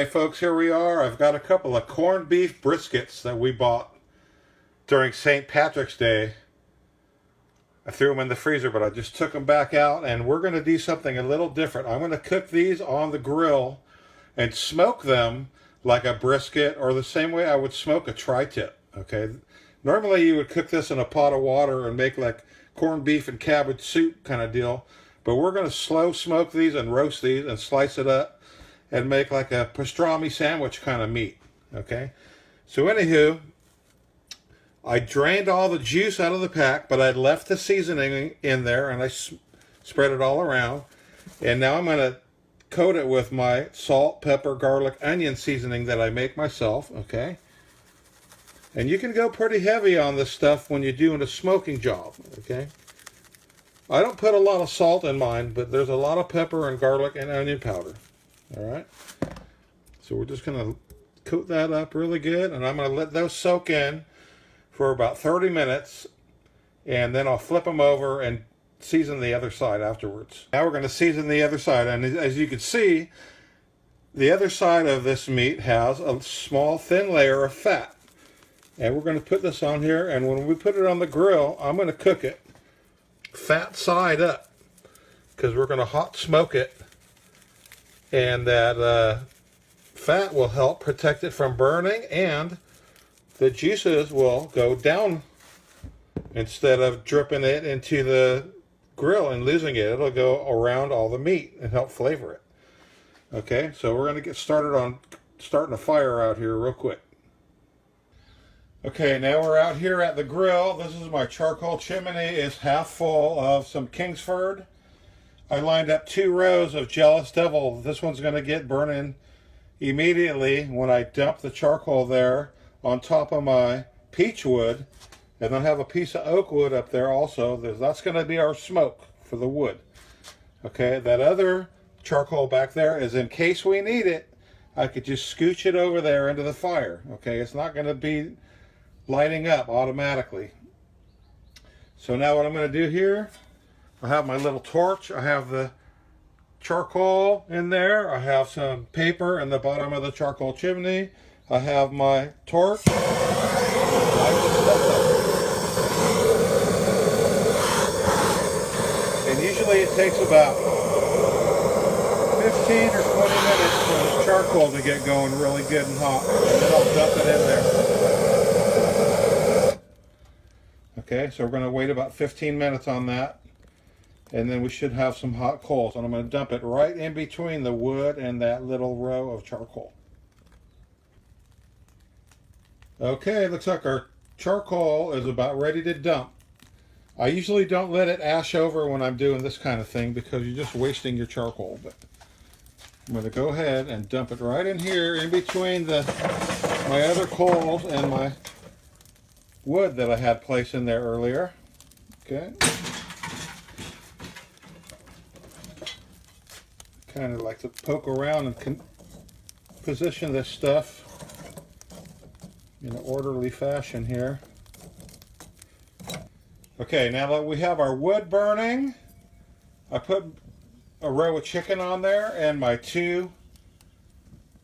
Okay, folks, here we are. I've got a couple of corned beef briskets that we bought during St. Patrick's Day. I threw them in the freezer, but I just took them back out, and we're going to do something a little different. I'm going to cook these on the grill and smoke them like a brisket, or the same way I would smoke a tri-tip, okay? Normally you would cook this in a pot of water and make like corned beef and cabbage soup kind of deal, but we're going to slow smoke these and roast these and slice it up and make like a pastrami sandwich kind of meat, okay? So anywho, I drained all the juice out of the pack, but I left the seasoning in there, and I spread it all around. And now I'm going to coat it with my salt, pepper, garlic, onion seasoning that I make myself, okay? And you can go pretty heavy on this stuff when you're doing a smoking job, okay? I don't put a lot of salt in mine, but there's a lot of pepper and garlic and onion powder, all right? So we're just going to coat that up really good, and I'm going to let those soak in for about 30 minutes, and then I'll flip them over and season the other side afterwards. Now we're going to season the other side, and as you can see, the other side of this meat has a small thin layer of fat. And we're going to put this on here, and when we put it on the grill, I'm going to cook it fat side up, because we're going to hot smoke it, and that fat will help protect it from burning, and the juices will go down instead of dripping it into the grill and losing it. It'll go around all the meat and help flavor it. Okay, so we're going to get started on starting a fire out here real quick. Okay, now we're out here at the grill. This is my charcoal chimney. It's half full of some Kingsford. I lined up 2 rows of Jealous Devil. This one's going to get burning immediately when I dump the charcoal there on top of my peach wood, and I have a piece of oak wood up there also. That's going to be our smoke for the wood. Okay, that other charcoal back there is in case we need it. I could just scooch it over there into the fire. Okay, it's not going to be lighting up automatically. So now what I'm going to do here, I have my little torch. I have the charcoal in there. I have some paper in the bottom of the charcoal chimney. I have my torch. And usually it takes about 15 or 20 minutes for the charcoal to get going really good and hot. And then I'll dump it in there. Okay, so we're going to wait about 15 minutes on that. And then we should have some hot coals. And I'm going to dump it right in between the wood and that little row of charcoal. Okay, looks like our charcoal is about ready to dump. I usually don't let it ash over when I'm doing this kind of thing because you're just wasting your charcoal. But I'm going to go ahead and dump it right in here in between my other coals and my wood that I had placed in there earlier. Okay. Kind of like to poke around and position this stuff in an orderly fashion here. Okay, now that we have our wood burning, I put a row of chicken on there and my 2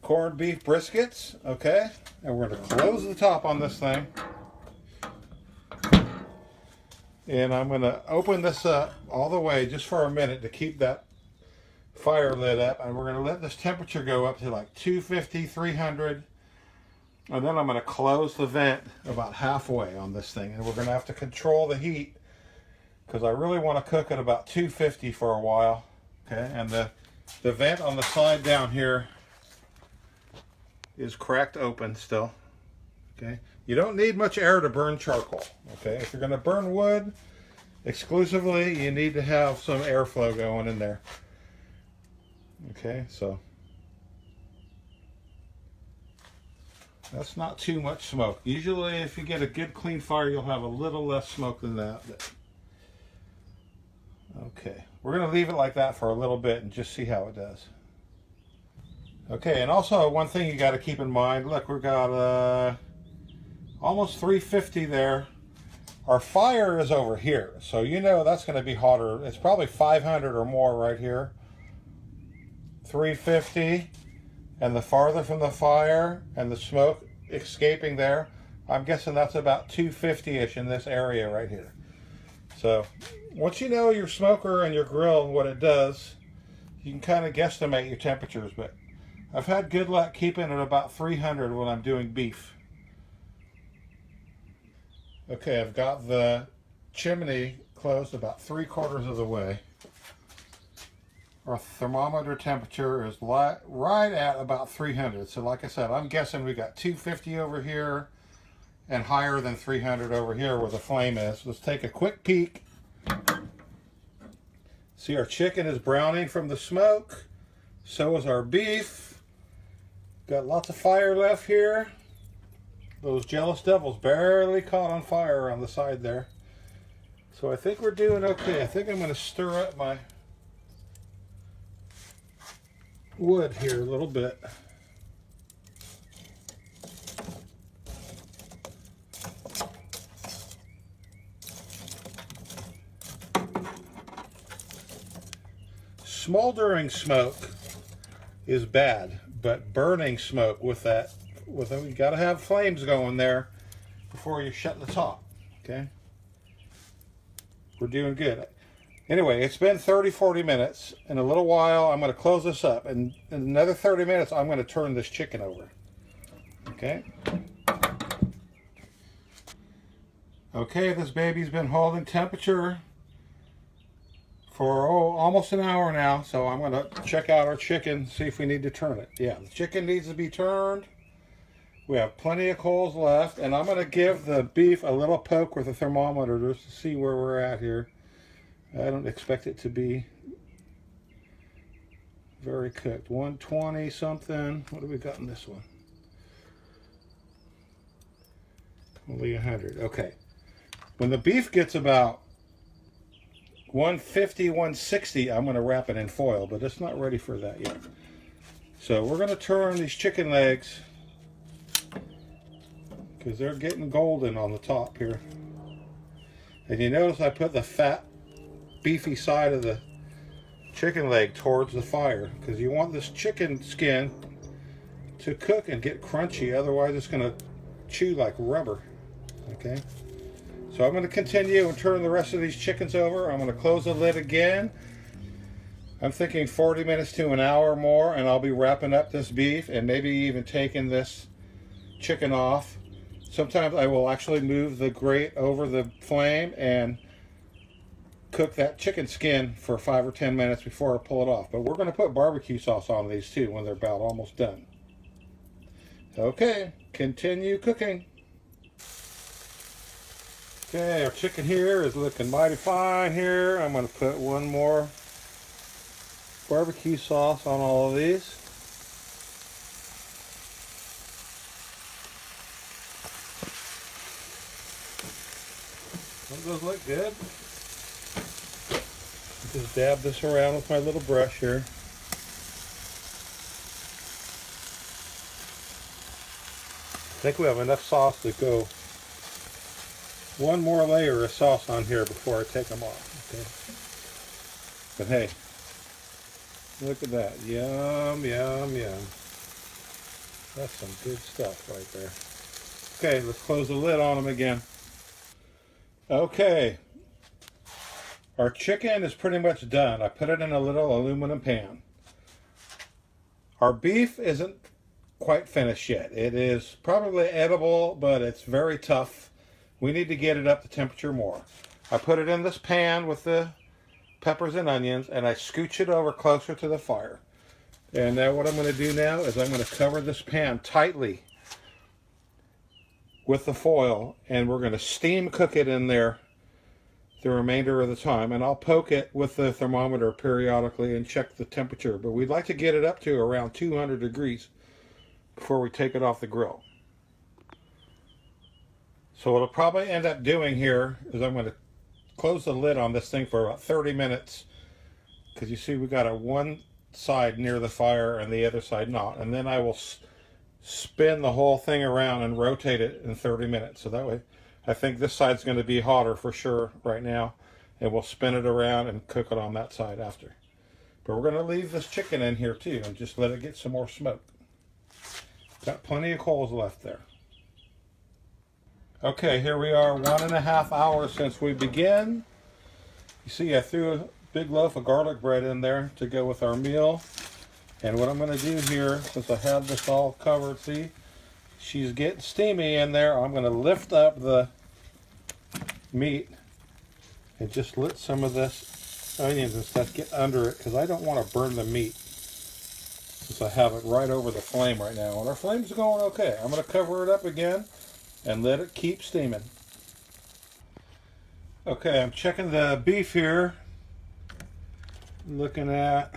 corned beef briskets, okay? And we're going to close the top on this thing. And I'm going to open this up all the way just for a minute to keep that fire lit up. And we're going to let this temperature go up to like 250, 300. And then I'm going to close the vent about halfway on this thing. And we're going to have to control the heat because I really want to cook at about 250 for a while. Okay, and the vent on the side down here is cracked open still. Okay, you don't need much air to burn charcoal. Okay, if you're going to burn wood exclusively, you need to have some airflow going in there. Okay, so that's not too much smoke. Usually if you get a good clean fire, you'll have a little less smoke than that. Okay, we're going to leave it like that for a little bit and just see how it does. Okay, and also one thing you got to keep in mind, look, we've got almost 350 there. Our fire is over here, so you know that's going to be hotter. It's probably 500 or more right here. 350. and the farther from the fire and the smoke escaping there, I'm guessing that's about 250-ish in this area right here. So once you know your smoker and your grill and what it does, you can kind of guesstimate your temperatures, but I've had good luck keeping it about 300 when I'm doing beef. Okay, I've got the chimney closed about 3/4 of the way. Our thermometer temperature is right at about 300. So like I said, I'm guessing we got 250 over here and higher than 300 over here where the flame is. Let's take a quick peek. See, our chicken is browning from the smoke. So is our beef. Got lots of fire left here. Those jealous devils barely caught on fire on the side there. So I think we're doing okay. I think I'm going to stir up my wood here a little bit. Smoldering smoke is bad, but burning smoke with that, you got to have flames going there before you shut the top. Okay, we're doing good. Anyway, it's been 30-40 minutes. In a little while, I'm going to close this up, and in another 30 minutes, I'm going to turn this chicken over. Okay. Okay, this baby's been holding temperature for almost an hour now, so I'm going to check out our chicken, see if we need to turn it. Yeah, the chicken needs to be turned. We have plenty of coals left, and I'm going to give the beef a little poke with a thermometer just to see where we're at here. I don't expect it to be very cooked. 120 something. What do we got in this one? Only 100. Okay. When the beef gets about 150, 160, I'm going to wrap it in foil, but it's not ready for that yet. So we're going to turn these chicken legs because they're getting golden on the top here. And you notice I put the fat, beefy side of the chicken leg towards the fire because you want this chicken skin to cook and get crunchy, otherwise it's going to chew like rubber. Okay. So I'm going to continue and turn the rest of these chickens over. I'm going to close the lid again. I'm thinking 40 minutes to an hour more, and I'll be wrapping up this beef and maybe even taking this chicken off. Sometimes I will actually move the grate over the flame and cook that chicken skin for 5 or 10 minutes before I pull it off. But we're going to put barbecue sauce on these too when they're about almost done. Okay, continue cooking. Okay, our chicken here is looking mighty fine here. I'm going to put one more barbecue sauce on all of these. Don't those look good? Just dab this around with my little brush here. I think we have enough sauce to go one more layer of sauce on here before I take them off. Okay. But hey, look at that. Yum, yum, yum. That's some good stuff right there. Okay, let's close the lid on them again. Okay. Our chicken is pretty much done. I put it in a little aluminum pan. Our beef isn't quite finished yet. It is probably edible, but it's very tough. We need to get it up to temperature more. I put it in this pan with the peppers and onions, and I scooch it over closer to the fire. And now what I'm going to do now is I'm going to cover this pan tightly with the foil, and we're going to steam cook it in there the remainder of the time. And I'll poke it with the thermometer periodically and check the temperature. But we'd like to get it up to around 200 degrees before we take it off the grill. So what I'll probably end up doing here is I'm going to close the lid on this thing for about 30 minutes. Because you see we got a one side near the fire and the other side not. And then I will spin the whole thing around and rotate it in 30 minutes. So that way I think this side's going to be hotter for sure right now. And we'll spin it around and cook it on that side after. But we're going to leave this chicken in here too and just let it get some more smoke. got plenty of coals left there. Okay, here we are 1.5 hours since we began. You see, I threw a big loaf of garlic bread in there to go with our meal. And what I'm going to do here, since I have this all covered, see, she's getting steamy in there. I'm going to lift up the meat and just let some of this onions and stuff get under it, because I don't want to burn the meat since I have it right over the flame right now. And our flame's going okay. I'm going to cover it up again and let it keep steaming. Okay, I'm checking the beef here. Looking at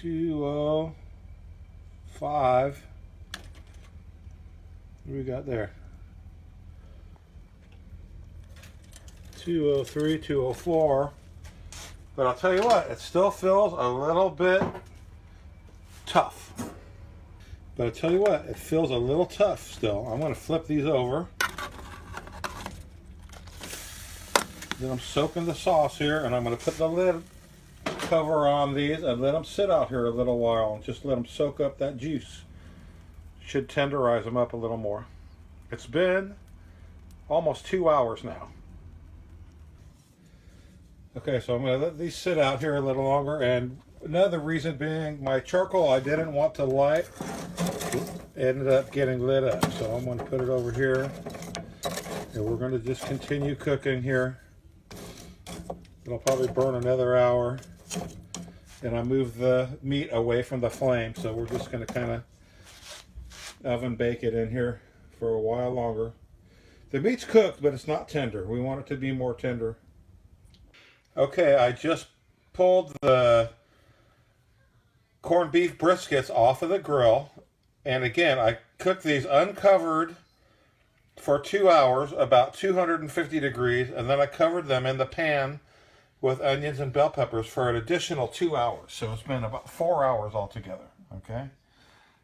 205. What do we got there? 203, 204. But I'll tell you what, it still feels a little bit tough. But I'll tell you what, it feels a little tough still. I'm going to flip these over. Then I'm soaking the sauce here, and I'm going to put the lid cover on these and let them sit out here a little while and just let them soak up that juice. Should tenderize them up a little more. It's been almost 2 hours now. Okay, so I'm going to let these sit out here a little longer, and another reason being my charcoal I didn't want to light ended up getting lit up. So I'm going to put it over here, and we're going to just continue cooking here. It'll probably burn another hour, and I move the meat away from the flame, so we're just going to kind of oven bake it in here for a while longer. The meat's cooked, but it's not tender. We want it to be more tender. Okay, I just pulled the corned beef briskets off of the grill, and again, I cooked these uncovered for 2 hours, about 250 degrees, and then I covered them in the pan with onions and bell peppers for an additional 2 hours. So it's been about 4 hours altogether, okay?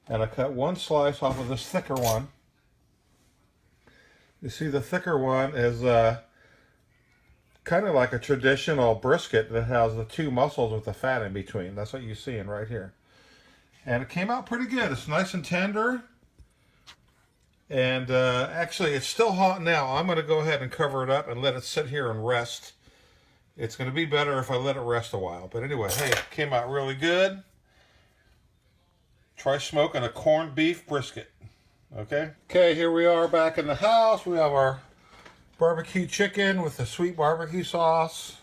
And I cut one slice off of this thicker one. You see, the thicker one is kind of like a traditional brisket that has the two muscles with the fat in between. That's what you're seeing right here. And it came out pretty good. It's nice and tender. And actually, it's still hot now. I'm going to go ahead and cover it up and let it sit here and rest. It's going to be better if I let it rest a while. But anyway, hey, it came out really good. Try smoking a corned beef brisket. Okay? Okay, here we are back in the house. We have our barbecue chicken with the sweet barbecue sauce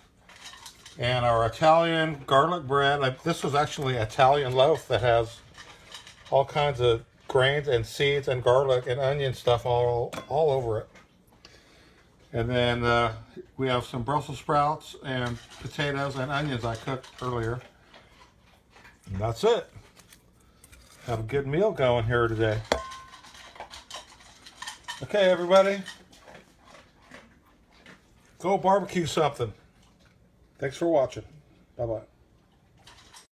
and our Italian garlic bread. This was actually an Italian loaf that has all kinds of grains and seeds and garlic and onion stuff all over it. And then we have some Brussels sprouts and potatoes and onions I cooked earlier. And that's it. Have a good meal going here today. Okay, everybody. Go barbecue something. Thanks for watching. Bye-bye.